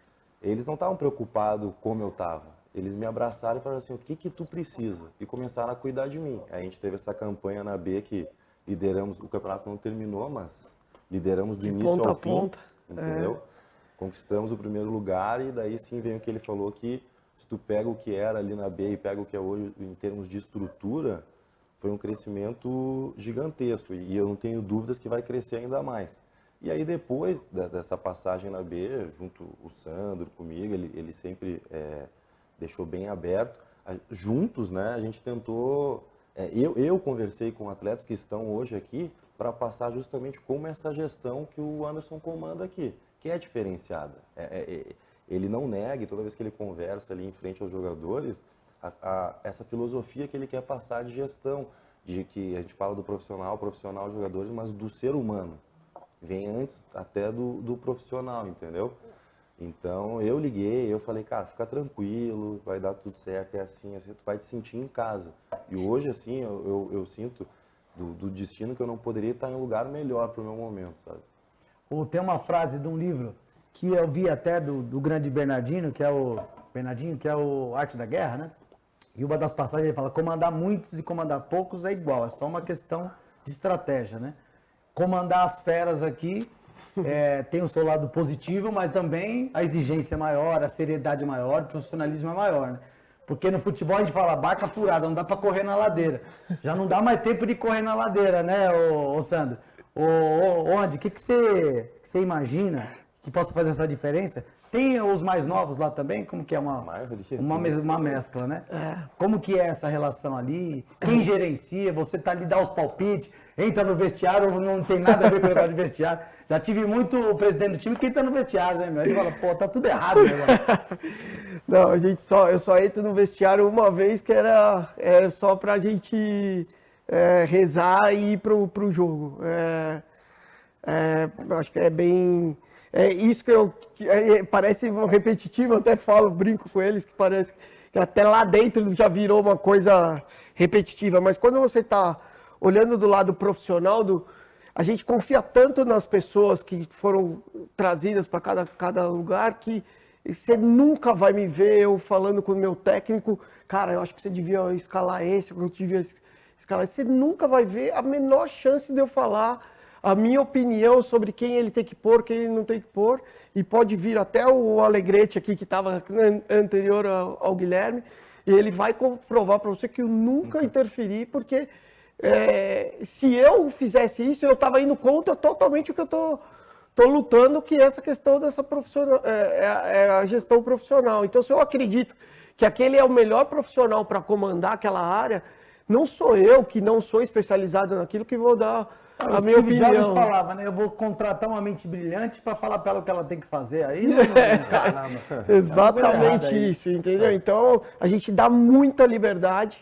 eles não estavam preocupados como eu estava. Eles me abraçaram e falaram assim, o que tu precisa? E começaram a cuidar de mim. A gente teve essa campanha na B que lideramos, o campeonato não terminou, mas lideramos do início ao fim, entendeu? Conquistamos o primeiro lugar e daí sim vem o que ele falou, que se tu pega o que era ali na B e pega o que é hoje em termos de estrutura, foi um crescimento gigantesco e eu não tenho dúvidas que vai crescer ainda mais. E aí depois dessa passagem na B, junto o Sandro comigo, ele sempre deixou bem aberto. Juntos, né, a gente tentou... Eu conversei com atletas que estão hoje aqui para passar justamente como essa gestão que o Anderson comanda aqui, que é diferenciada. Ele não nega, toda vez que ele conversa ali em frente aos jogadores, essa filosofia que ele quer passar de gestão, de que a gente fala do profissional jogadores, mas do ser humano. Vem antes até do profissional, entendeu? Então, eu liguei, eu falei, cara, fica tranquilo, vai dar tudo certo, é assim, tu vai te sentir em casa. E hoje, assim, eu sinto do destino que eu não poderia estar em um lugar melhor para o meu momento, sabe? Tem uma frase de um livro que eu vi até do grande Bernardinho, que é o Arte da Guerra, né? E uma das passagens ele fala, comandar muitos e comandar poucos é igual, é só uma questão de estratégia, né? Comandar as feras aqui tem o seu lado positivo, mas também a exigência é maior, a seriedade é maior, o profissionalismo é maior, né? Porque no futebol a gente fala barca furada, não dá para correr na ladeira. Já não dá mais tempo de correr na ladeira, né, ô Sandro? Onde? O que você imagina que possa fazer essa diferença? Tem os mais novos lá também? Como que é uma mescla, né? Como que é essa relação ali? Quem gerencia? Você tá ali, dá os palpites, entra no vestiário, não tem nada a ver com o negócio de vestiário. Já tive muito presidente do time que entra no vestiário, né, meu? Ele fala, pô, tá tudo errado, né, Não, eu só entro no vestiário uma vez que era só pra gente rezar e ir pro jogo. Acho que é bem... isso que parece repetitivo, eu até brinco com eles, que parece que até lá dentro já virou uma coisa repetitiva, mas quando você está olhando do lado profissional, a gente confia tanto nas pessoas que foram trazidas para cada lugar, que você nunca vai me ver eu falando com o meu técnico, cara, eu acho que você devia escalar esse, eu devia escalar esse. Você nunca vai ver a menor chance de eu falar a minha opinião sobre quem ele tem que pôr, quem ele não tem que pôr, e pode vir até o Alegrete aqui, que estava anterior ao Guilherme, e ele vai comprovar para você que eu nunca interferi, porque se eu fizesse isso, eu estava indo contra totalmente o que eu estou lutando, que é essa questão dessa a gestão profissional. Então, se eu acredito que aquele é o melhor profissional para comandar aquela área, não sou eu, que não sou especializado naquilo, que vou dar a minha Steve Jobs opinião. falava, né? Eu vou contratar uma mente brilhante para falar para ela o que ela tem que fazer. Aí, caramba. Exatamente isso, entendeu? Então, a gente dá muita liberdade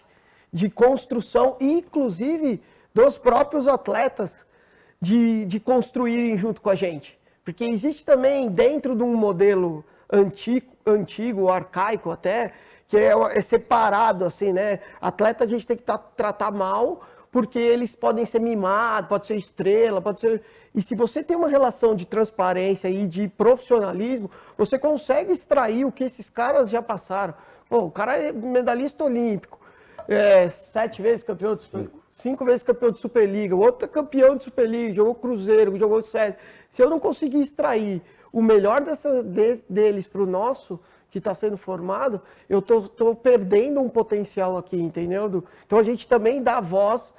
de construção, inclusive dos próprios atletas, de construírem junto com a gente. Porque existe também, dentro de um modelo antigo, arcaico até, que é separado, assim, né? Atleta a gente tem que tratar mal, porque eles podem ser mimados, pode ser estrela, pode ser... E se você tem uma relação de transparência e de profissionalismo, você consegue extrair o que esses caras já passaram. Pô, o cara é medalhista olímpico, 7 vezes campeão de 5 vezes campeão de Superliga, o outro é campeão de Superliga, jogou Cruzeiro, jogou SESI. Se eu não conseguir extrair o melhor deles para o nosso, que está sendo formado, eu tô perdendo um potencial aqui, entendeu? Então a gente também dá voz,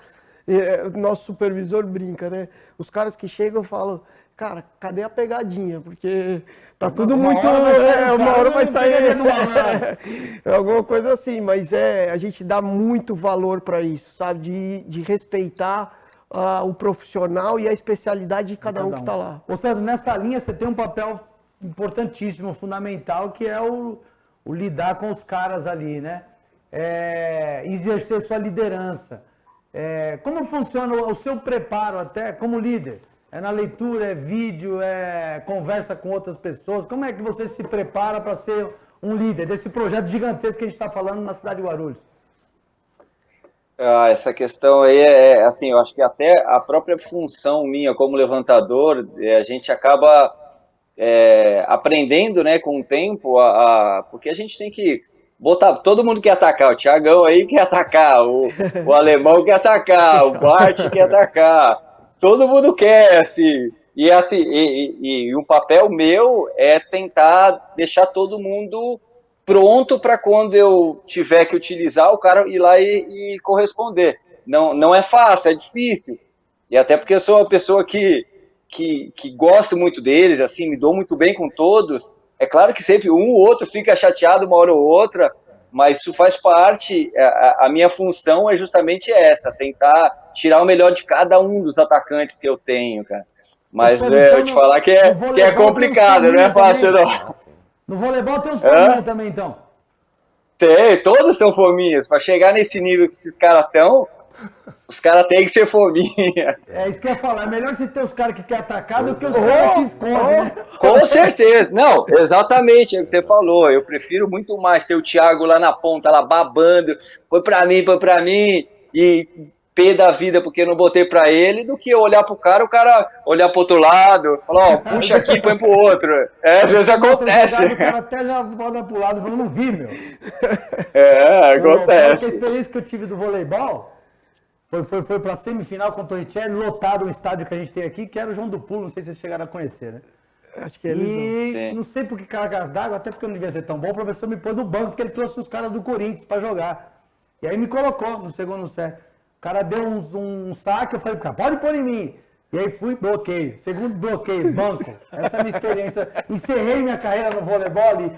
nosso supervisor brinca, né? Os caras que chegam falam, cara, cadê a pegadinha? Porque tá tudo muito... Uma hora vai sair. É alguma coisa assim, mas a gente dá muito valor para isso, sabe? De respeitar o profissional e a especialidade de cada um que está lá. Ô, Sandro, nessa linha você tem um papel importantíssimo, fundamental, que é o lidar com os caras ali, né? Exercer sua liderança. Como funciona o seu preparo até como líder? É na leitura, é vídeo, é conversa com outras pessoas? Como é que você se prepara para ser um líder desse projeto gigantesco que a gente está falando na cidade de Guarulhos? Essa questão aí assim, eu acho que até a própria função minha como levantador, a gente acaba aprendendo, né, com o tempo, porque a gente tem que botar, todo mundo quer atacar, o Thiagão aí quer atacar, o alemão quer atacar, o Bart quer atacar, todo mundo quer, assim, e o papel meu é tentar deixar todo mundo pronto para quando eu tiver que utilizar, o cara ir lá e corresponder. Não é fácil, é difícil, e até porque eu sou uma pessoa que gosto muito deles, assim, me dou muito bem com todos. É claro que sempre um ou outro fica chateado uma hora ou outra, mas isso faz parte, a minha função é justamente essa, tentar tirar o melhor de cada um dos atacantes que eu tenho, cara. Mas eu te falar que é complicado, não é fácil não. No voleibol tem uns fominhas também, então? Tem, todos são fominhas. Para chegar nesse nível que esses caras estão, os caras têm que ser fominha. É isso que eu ia falar. É melhor você ter os caras que querem atacar do que os caras que escondem, né? Com certeza. Não, exatamente, é o que você falou. Eu prefiro muito mais ter o Thiago lá na ponta, lá babando, põe pra mim, e pé da vida porque eu não botei pra ele, do que eu olhar pro cara, o cara olhar pro outro lado, falar, ó, puxa aqui, põe pro outro. Às vezes acontece. O cara até já roda pro lado, eu não vi, meu. Acontece. A experiência que eu tive do voleibol foi pra semifinal com o Torricelli, lotado o estádio que a gente tem aqui, que era o João do Pulo, não sei se vocês chegaram a conhecer, né? Acho que eles não. Não sei por que cargas d'água, até porque eu não devia ser tão bom, o professor me pôs no banco, porque ele trouxe os caras do Corinthians pra jogar. E aí me colocou no segundo set. O cara deu um saque, eu falei pro cara, pode pôr em mim. E aí fui, bloqueio. Segundo bloqueio, banco. Essa é a minha experiência. Encerrei minha carreira no voleibol ali.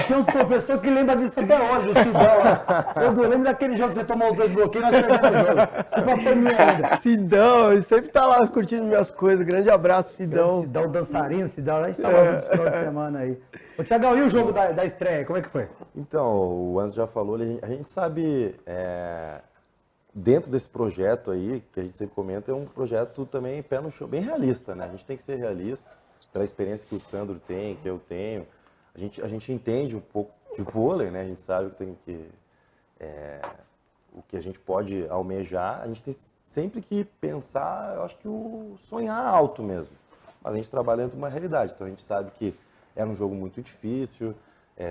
Tem uns professores que lembram disso até hoje, o Sidão. Eu lembro daquele jogo que você tomou os 2 bloqueios, nós perdemos o jogo. Foi mim ainda. Sidão, ele sempre tá lá curtindo minhas coisas. Grande abraço, Sidão. Sidão, dançarino, Sidão. A gente tava junto esse final de semana aí. Ô, Thiagão, e o jogo da estreia? Como é que foi? Então, o Anzo já falou, a gente sabe... Dentro desse projeto aí, que a gente sempre comenta, é um projeto também pé no chão, bem realista, né? A gente tem que ser realista, pela experiência que o Sandro tem, que eu tenho. A gente entende um pouco de vôlei, né? A gente sabe que tem que... o que a gente pode almejar, a gente tem sempre que pensar, eu acho que sonhar alto mesmo. Mas a gente trabalha dentro de uma realidade, então a gente sabe que é um jogo muito difícil,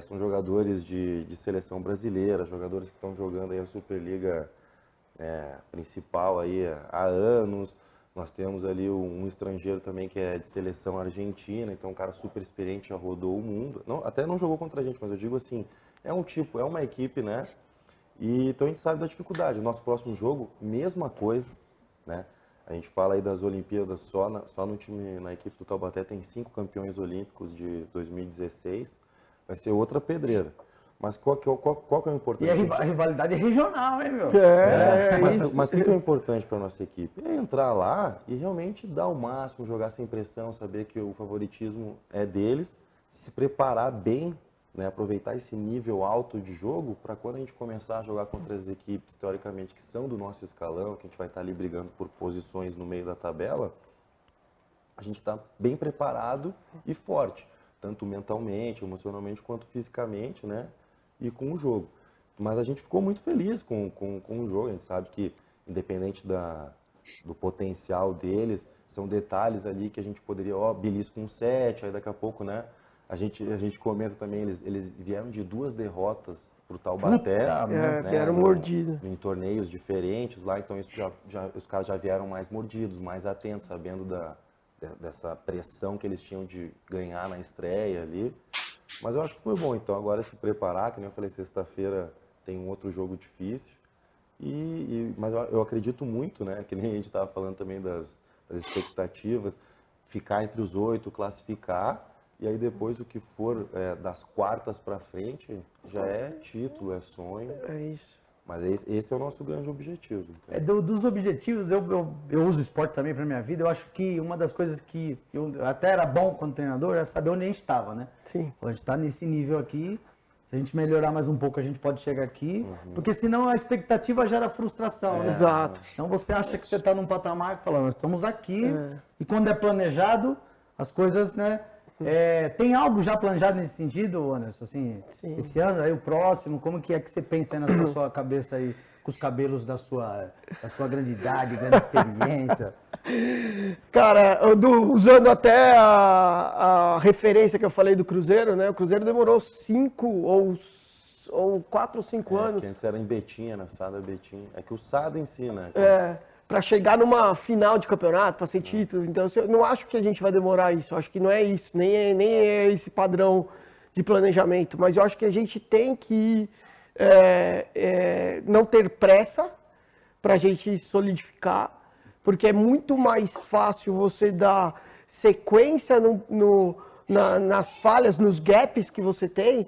são jogadores de seleção brasileira, jogadores que estão jogando aí a Superliga principal aí há anos. Nós temos ali um estrangeiro também que é de seleção argentina, então um cara super experiente, já rodou o mundo. Até não jogou contra a gente, mas eu digo assim, é uma equipe, né? E então a gente sabe da dificuldade. O nosso próximo jogo, mesma coisa, né? A gente fala aí das Olimpíadas, só no time, na equipe do Taubaté tem 5 campeões olímpicos de 2016, vai ser outra pedreira. Mas qual que é o E importante? a rivalidade é regional, hein, meu? Mas o que é importante para nossa equipe? É entrar lá e realmente dar o máximo, jogar sem pressão, saber que o favoritismo é deles, se preparar bem, né, aproveitar esse nível alto de jogo para quando a gente começar a jogar contra as equipes, teoricamente, que são do nosso escalão, que a gente vai estar ali brigando por posições no meio da tabela, a gente está bem preparado e forte, tanto mentalmente, emocionalmente, quanto fisicamente, né? E com o jogo. Mas a gente ficou muito feliz com o jogo. A gente sabe que, independente do potencial deles, são detalhes ali que a gente poderia, belisco um 7, aí daqui a pouco, né? A gente comenta também, eles vieram de 2 derrotas pro Taubaté, né, vieram mordidos. em torneios diferentes lá, então isso os caras já vieram mais mordidos, mais atentos, sabendo dessa pressão que eles tinham de ganhar na estreia ali. Mas eu acho que foi bom, então agora é se preparar, que nem eu falei, sexta-feira tem um outro jogo difícil, mas eu acredito muito, né, que nem a gente estava falando também das expectativas, ficar entre os 8, classificar, e aí depois o que for das quartas para frente já é título, é sonho. É isso. Mas esse é o nosso grande objetivo. Então. Dos objetivos, eu uso o esporte também para minha vida. Eu acho que uma das coisas que eu até era bom quando treinador era saber onde a gente estava, né? Sim. A gente está nesse nível aqui. Se a gente melhorar mais um pouco, a gente pode chegar aqui. Porque senão a expectativa gera frustração, né? Exato. Então você acha que você está num patamar que fala, nós estamos aqui. E quando é planejado, as coisas, né? Tem algo já planejado nesse sentido, Anderson? Assim, esse ano, aí o próximo, como que é que você pensa aí na sua cabeça aí, com os cabelos da sua grande idade, grande experiência? Cara, usando até a referência que eu falei do Cruzeiro, né? O Cruzeiro demorou 5 ou 4 ou 5 anos. Que antes era em Betinha, na Sada Betinha. É que o Sada ensina. Para chegar numa final de campeonato, para ser título. Então, eu não acho que a gente vai demorar isso. Eu acho que não é isso, nem é esse padrão de planejamento. Mas eu acho que a gente tem que não ter pressa para a gente solidificar, porque é muito mais fácil você dar sequência nas falhas, nos gaps que você tem,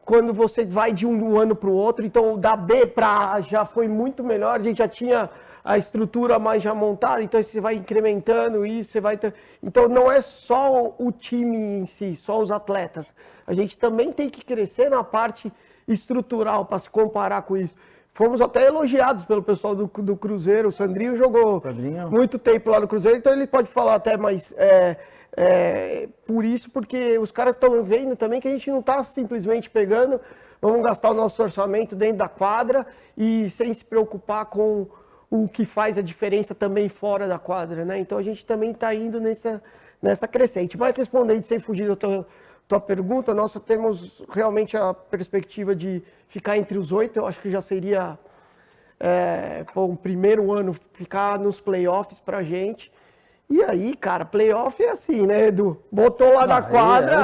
quando você vai de um ano para o outro. Então, da B para A já foi muito melhor, a gente já tinha a estrutura mais já montada, então você vai incrementando isso, você vai... Então não é só o time em si, só os atletas. A gente também tem que crescer na parte estrutural para se comparar com isso. Fomos até elogiados pelo pessoal do Cruzeiro, o Sandrinho jogou muito tempo lá no Cruzeiro, então ele pode falar até mais por isso, porque os caras estão vendo também que a gente não está simplesmente pegando, vamos gastar o nosso orçamento dentro da quadra e sem se preocupar com o que faz a diferença também fora da quadra, né? Então a gente também está indo nessa crescente. Mas respondendo, sem fugir da tua pergunta, nós temos realmente a perspectiva de ficar entre os 8, eu acho que já seria o primeiro ano ficar nos playoffs pra gente. E aí, cara, playoff é assim, né, Edu? Botou lá na quadra,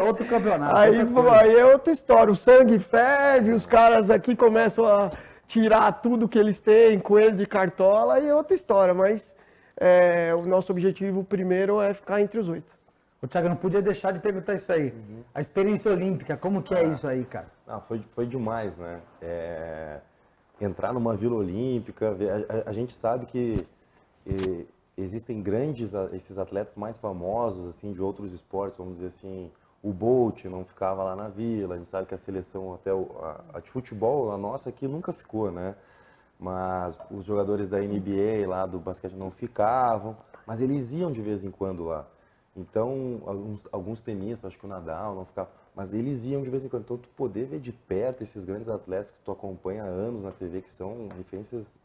outro campeonato. Aí é outra história. O sangue ferve, os caras aqui começam a tirar tudo que eles têm, coelho de cartola, e é outra história, mas o nosso objetivo primeiro é ficar entre os 8. Ô, Thiago, eu não podia deixar de perguntar isso aí. A experiência olímpica, como que é isso aí, cara? Foi demais, né? Entrar numa Vila Olímpica, a gente sabe que existem esses atletas mais famosos, assim, de outros esportes, vamos dizer assim, o Bolt não ficava lá na Vila, a gente sabe que a seleção, até a de futebol, a nossa aqui nunca ficou, né? Mas os jogadores da NBA lá do basquete não ficavam, mas eles iam de vez em quando lá. Então, alguns tenistas, acho que o Nadal não ficava, mas eles iam de vez em quando. Então, tu poder ver de perto esses grandes atletas que tu acompanha há anos na TV, que são referências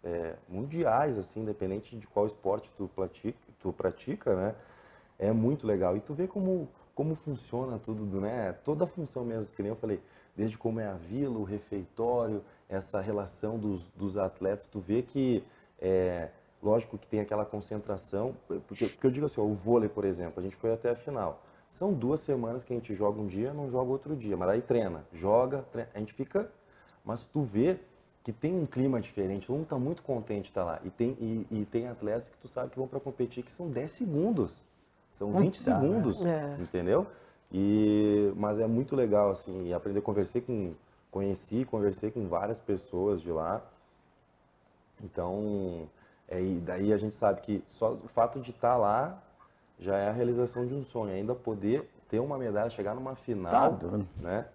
mundiais, assim, independente de qual esporte tu pratica, né? É muito legal. E tu vê como funciona tudo, né? Toda a função mesmo, que nem eu falei, desde como é a vila, o refeitório, essa relação dos atletas, tu vê que, lógico que tem aquela concentração, porque eu digo assim, o vôlei, por exemplo, a gente foi até a final. São 2 semanas que a gente joga um dia, não joga outro dia, mas aí treina, a gente fica, mas tu vê que tem um clima diferente, todo mundo está muito contente de estar lá, e tem atletas que tu sabe que vão para competir que são 10 segundos. São 20 segundos, entendeu? Mas é muito legal, assim, aprender a conversar com conversei com várias pessoas de lá. Então, e daí a gente sabe que só o fato de estar lá já é a realização de um sonho. Ainda poder ter uma medalha, chegar numa final, né?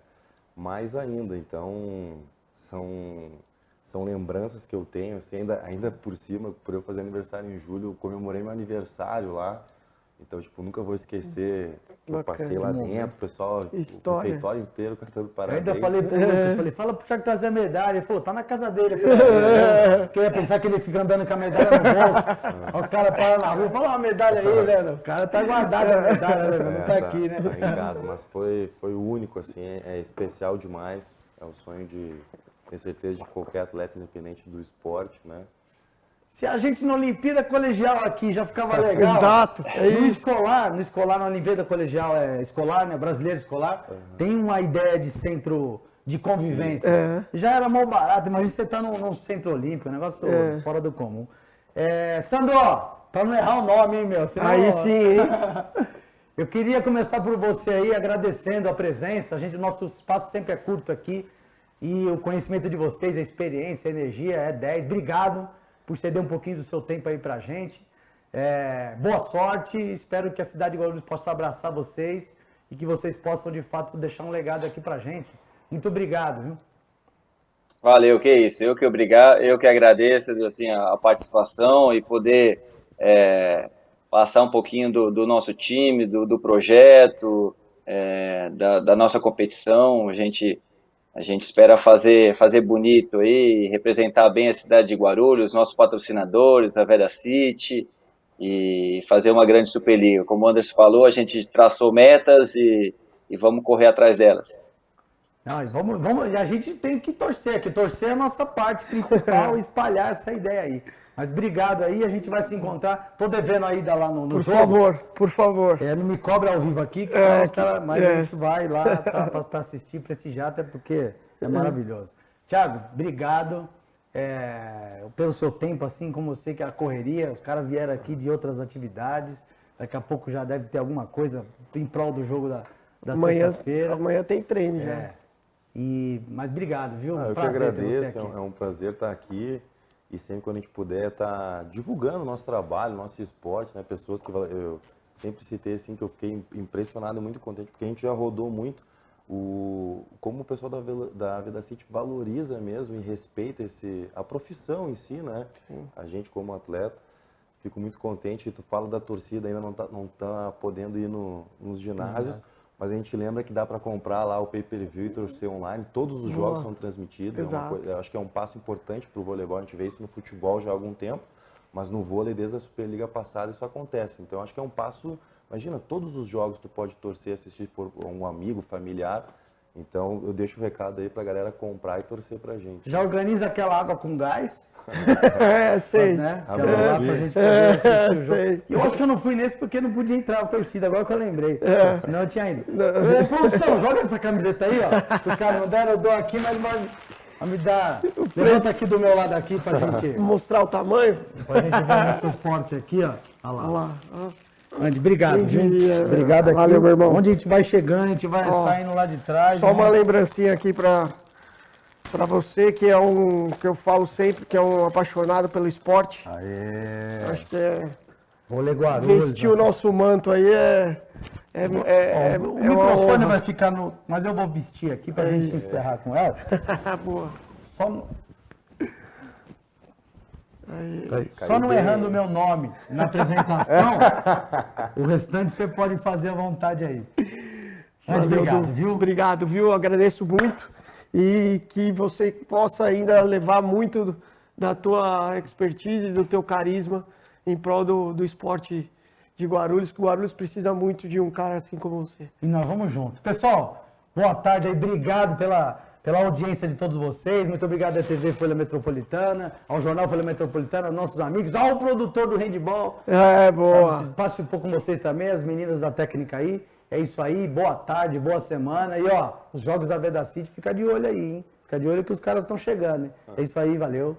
Mais ainda. Então, são lembranças que eu tenho, assim, ainda por cima, por eu fazer aniversário em julho, eu comemorei meu aniversário lá. Então, tipo, nunca vou esquecer que eu passei lá dentro, o pessoal, o refeitório inteiro cantando parabéns. Eu ainda falei pro Lucas, fala pro Thiago trazer a medalha. Ele falou, tá na casa dele. Eu falei, porque eu ia pensar que ele fica andando com a medalha no bolso. Aí os caras param na rua e falam, a medalha aí, né? O cara tá guardado a medalha, né? Não tá aqui, né? Tá em casa, mas foi o único, assim, é especial demais. É o sonho de, tenho certeza, de qualquer atleta independente do esporte, né? Se a gente na Olimpíada Colegial aqui já ficava legal. Exato, é isso. No escolar, na Olimpíada Colegial, escolar, né? Brasileiro escolar, tem uma ideia de centro de convivência. Já era mal barato, imagina você tá num centro olímpico, um negócio fora do comum. Sandro, pra não errar o nome, hein, meu? Senão, Aí sim, hein? Eu queria começar por você aí, agradecendo a presença. O nosso espaço sempre é curto aqui. E o conhecimento de vocês, a experiência, a energia é 10. Obrigado por ceder um pouquinho do seu tempo aí pra gente. Boa sorte, espero que a cidade de Guarulhos possa abraçar vocês e que vocês possam, de fato, deixar um legado aqui pra gente. Muito obrigado, viu? Valeu, que isso. Eu que agradeço, assim, a participação e poder passar um pouquinho do nosso time, do projeto, da nossa competição. A gente espera fazer bonito aí, representar bem a cidade de Guarulhos, nossos patrocinadores, a VedaCity, e fazer uma grande Superliga. Como o Anderson falou, a gente traçou metas e vamos correr atrás delas. Não, e a gente tem que torcer, torcer é a nossa parte principal, espalhar essa ideia aí. Mas obrigado aí, a gente vai se encontrar. Tô devendo a ida lá no jogo. Por favor. Não me cobra ao vivo aqui, mas a gente vai lá para assistir, prestigiar, até porque é maravilhoso. Thiago, obrigado pelo seu tempo, assim como eu sei que a correria, os caras vieram aqui de outras atividades, daqui a pouco já deve ter alguma coisa em prol do jogo da sexta-feira. Amanhã tem treino já. Mas obrigado, viu? Eu que agradeço, é um prazer estar aqui. E sempre quando a gente puder estar divulgando o nosso trabalho, nosso esporte, né? Pessoas que eu sempre citei assim, que eu fiquei impressionado e muito contente, porque a gente já rodou muito como o pessoal da VedaCity valoriza mesmo e respeita a profissão em si, né? Sim. A gente como atleta, fico muito contente. E tu fala da torcida, ainda não tá podendo ir nos ginásios. Mas a gente lembra que dá para comprar lá o pay-per-view e torcer online. Todos os jogos são transmitidos. Acho que é um passo importante para o voleibol. A gente vê isso no futebol já há algum tempo, mas no vôlei, desde a Superliga passada, isso acontece. Então, acho que é um passo... Imagina, todos os jogos tu pode torcer, assistir por um amigo, familiar. Então, eu deixo o recado aí para a galera comprar e torcer para a gente. Já organiza aquela água com gás? Sei. Né? Lá pra gente poder assistir o jogo. E eu acho que eu não fui nesse porque não podia entrar a torcida, agora que eu lembrei. Senão eu tinha ido. Produção, joga essa camiseta aí, ó. Que os caras não deram, eu dou aqui, mas vai me dar. Levanta aqui do meu lado aqui pra gente mostrar o tamanho. Pra gente ver no suporte aqui, ó. Olha lá. Andy, obrigado, gente. Obrigado aqui. Valeu, meu irmão. Onde a gente vai chegando, a gente vai saindo lá de trás. Só uma lembrancinha aqui pra você, que que eu falo sempre, que é um apaixonado pelo esporte. Acho que Vôlei Guarulhos. vestir o nosso manto aí o microfone vai ficar mas eu vou vestir aqui pra gente encerrar com ela. Boa. Só não errando o meu nome na apresentação, o restante você pode fazer à vontade aí. Mas obrigado, viu? Obrigado, viu? Agradeço muito. E que você possa ainda levar muito da tua expertise, do teu carisma em prol do esporte de Guarulhos, que o Guarulhos precisa muito de um cara assim como você. E nós vamos juntos. Pessoal, boa tarde aí, obrigado pela audiência de todos vocês, muito obrigado à TV Folha Metropolitana, ao Jornal Folha Metropolitana, nossos amigos, ao produtor do handball. Boa. Participou com vocês também, as meninas da técnica aí. É isso aí, boa tarde, boa semana. E ó, os jogos da VedaCity, fica de olho aí, hein? Fica de olho que os caras estão chegando, hein? É isso aí, valeu.